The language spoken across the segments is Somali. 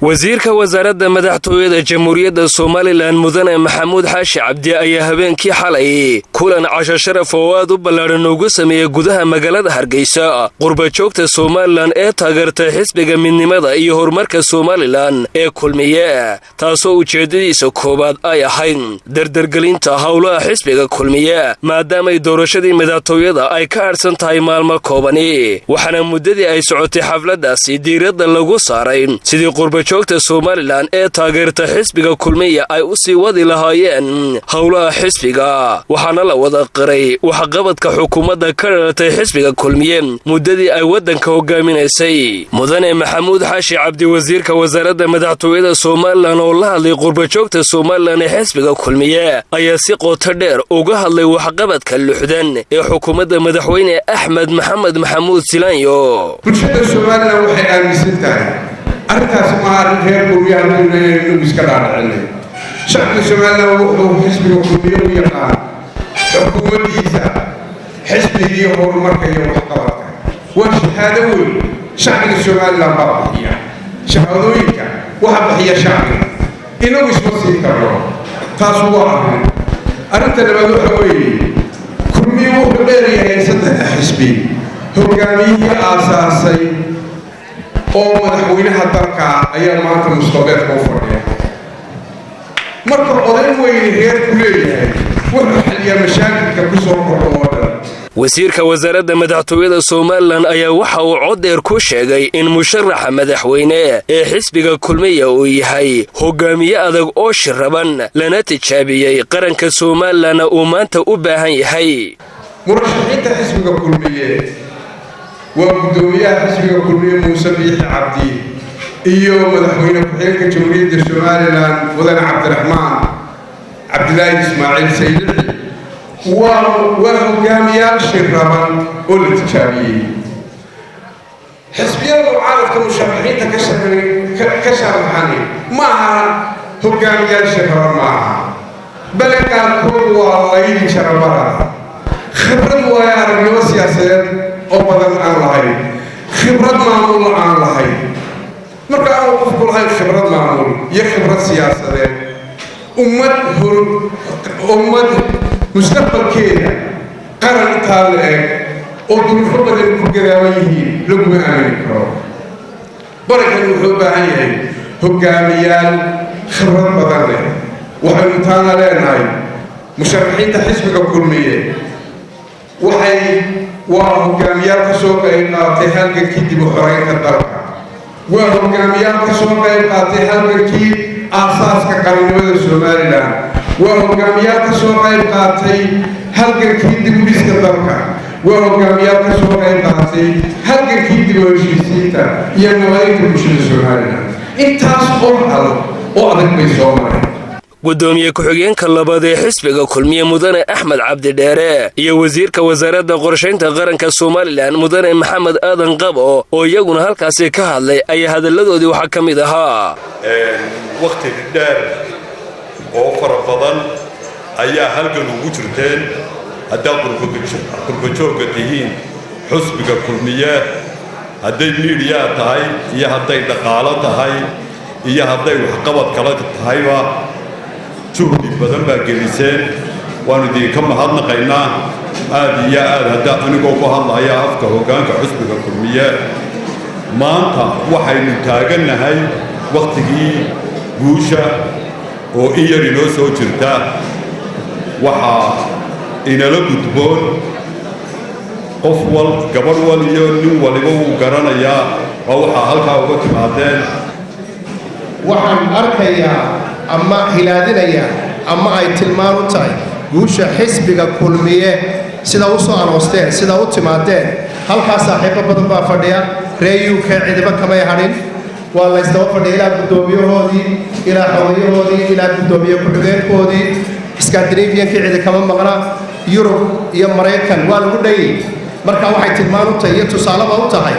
wasiirka wasaaradda madaxtooyada jamhuuriyadda Soomaaliland mudane Maxamuud Xaashi Cabdi ayaa habeenkii xalay kulan casho sharaf oo aad u ballaaran ugu sameeyay gudaha magaalada Hargeysa qurba joogta Soomaaliland ee taageertay xisbiga midnimada iyo horumarka Soomaaliland ee kulmiye taasoo ujeedadiisa koobaad ay ahayd dardargelinta hawlaha xisbiga kulmiye maadaama doorashadii madaxtooyada ay ka harsan tahay maalmo koobani waxaana muddadii ay socotay xafladaasi diiradda lagu saaray sidii qurba joogta Soomaaliland ee taageerta xisbiga kulmiye ay u sii wadi lahaayeen hawlaha xisbiga waxaana la wada qiray waxqabadka xukuumadda ka dhalatay xisbiga kulmiye muddadii ay wadanka hogaaminaysay mudane Maxamuud Xaashi Cabdi wasiirka wasaaradda madaxtooyada Soomaaliland oo la hadlay qurba joogta Soomaaliland ee xisbiga kulmiye ayaa si qoto dheer uga hadlay waxqabadka luxdan ee xukuumadda madaxweyne Axmed Maxamed Maxamuud Silaanyo bulshada Soomaaliland waxay aaminsan tahay arrintaas ma arrin reer guryaha inuu iska dhaadhicin shacabka Soomaaliland wuxuu xisbiga kulmiye u yaqaan xukuumaddiisa xisbigii horumarka iyo waxqabadka waa shahaado weyn shacabka Soomaaliland baa bixiya shahaadooyinka waxa bixiya shacabka inuu isma siin karo taas waa arrinta labaad waxa weeye kulmiye wuxuu dheeryahay saddex xisbi hogaamiyihii aasaasay oo madaxweynaha dalka ayaa maanta mustaqbalka u fadhiya marka oday weyn reer ku leeyahay wuxuu xalliyaa mashaakilka ku soo kordhooda wasiirka wasaaradda madaxtooyada Soomaaliland ayaa waxa uu cod dheer ku sheegay in musharaxa madaxweyne ee xisbiga kulmiye uu yahay hogaamiye adag oo shiraban lana tijaabiyay qaranka Soomaaliland uu maanta u baahan yahay murashaxiinta xisbiga kulmiye وقدوميها حسب كلية موسى بيحي عبدي إيو مدحوين كحيلك جمهورية السوماليلاند وذن عبد الرحمن عبد الله إسماعيل سيدي وهجاميال شربان والتشابي حسبيا وعارف كمشرحين كشر محاني معها هجاميال شربان معها بل كان كل والله شربان خبرت ويا رجل سياسات oo badan aan lahayn khibrad maamul aan lahayn marka aan qofku lahayn khibrad maamul iyo khibrad siyaasadeed ummad mustaqbalkeeda qaran taal eeg oo duruufo badan ku gadaaban yihiin laguma aamin karo barakan wuxuu baahan yahay hogaamiyaal khibrad badan leh waxaynu taana leenahay musharaxiinta xisbiga kulmiye waxay وهجاميال كسوق إنقاذ هالك كيد بحرية الدرك وهجاميال كسوق إنقاذ هالك كيد أساس كقانون السوماليلاند وهجاميال كسوق إنقاذ هالك كيد بمسك الدرك وهجاميال كسوق إنقاذ هالك كيد بوجيسيتا ينوالك بمشي السوماليلاند أنت أصبح وعدك بيسومالي gudoomiye ku-xigeenka labaad ee xisbiga kulmiye mudane Axmed Cabdi Dheere iyo wasiirka wasaaradda qorsheynta qaranka Soomaaliland mudane Maxamed Aadan Qabo oo iyaguna halkaas ka hadlay ay hadaladoodii waxa kamid ahaa waqti dheer oo farabadan ayaa halkan ugu jirteen hadda qurba joogga tihiin xisbiga kulmiye hadday media tahay iyo hadday dhaqaale tahay iyo hadday waxqabad kala tahayba جهد بدن باجلسين وندي كم هذا قينا هذه يا هذا أنا جوكو هذا يا أفكار وكان كحسب الكلمية ما أنت وحي نتاجنا هاي وقت جي جوشة وإير ينوسو جرتا وحا إن لو كتبون قفول قبل وليون ولبو قرانا يا وحا هلكا وقت بعدين وحن أركيا أما هلادنا أما أي تلمان وتاي جوش حسب كلمية سيدا وصل وستين سيدا وتماتين هل كاسحب بدن بافرديا ريو كعدبا كما يهرين والله استوفر إلى قدوميه هودي إلى حويه هودي إلى قدوميه كردين هودي إسكندريفيا كعدة كمان مغرا yurub iyo maraykan waa lagu dhayay marka waxay tilmaan u tahay iyo tusaalaba u tahay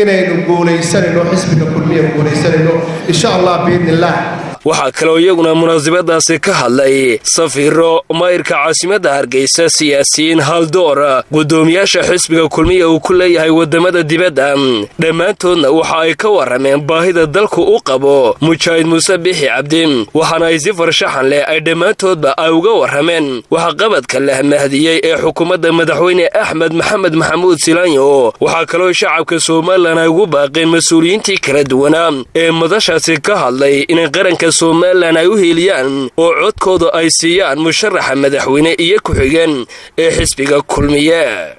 inaynu guulaysanayno xisbiga kulmiye guulaysanayno insha allah biidnillaah. waxaa kaloo iyaguna munaasabadaasi ka hadlay safiiro mayrka caasimadda hargeysa siyaasiyiin haldoor guddoomiyaasha xisbiga kulmiya uu ku leeyahay waddamada dibadda dhammaantoodna waxa ay ka warrameen baahida dalku u qabo mujaahid muuse bixi cabdi waxaana ay si farshaxan leh ay dhammaantoodba ay uga warrameen waxqabadka la mahdiyey ee xukuumadda madaxweyne axmed maxamed maxamuud silaanyo. waxaa kaloo shacabka somalilan ay ugu baaqeen mas-uuliyiintii kala duwanaa ee madashaasi ka hadlay inay qaranka somalilan ay u hiiliyaan oo codkooda ay siiyaan musharaxa madaxweyne iyo ku-xigeen ee xisbiga kulmiye.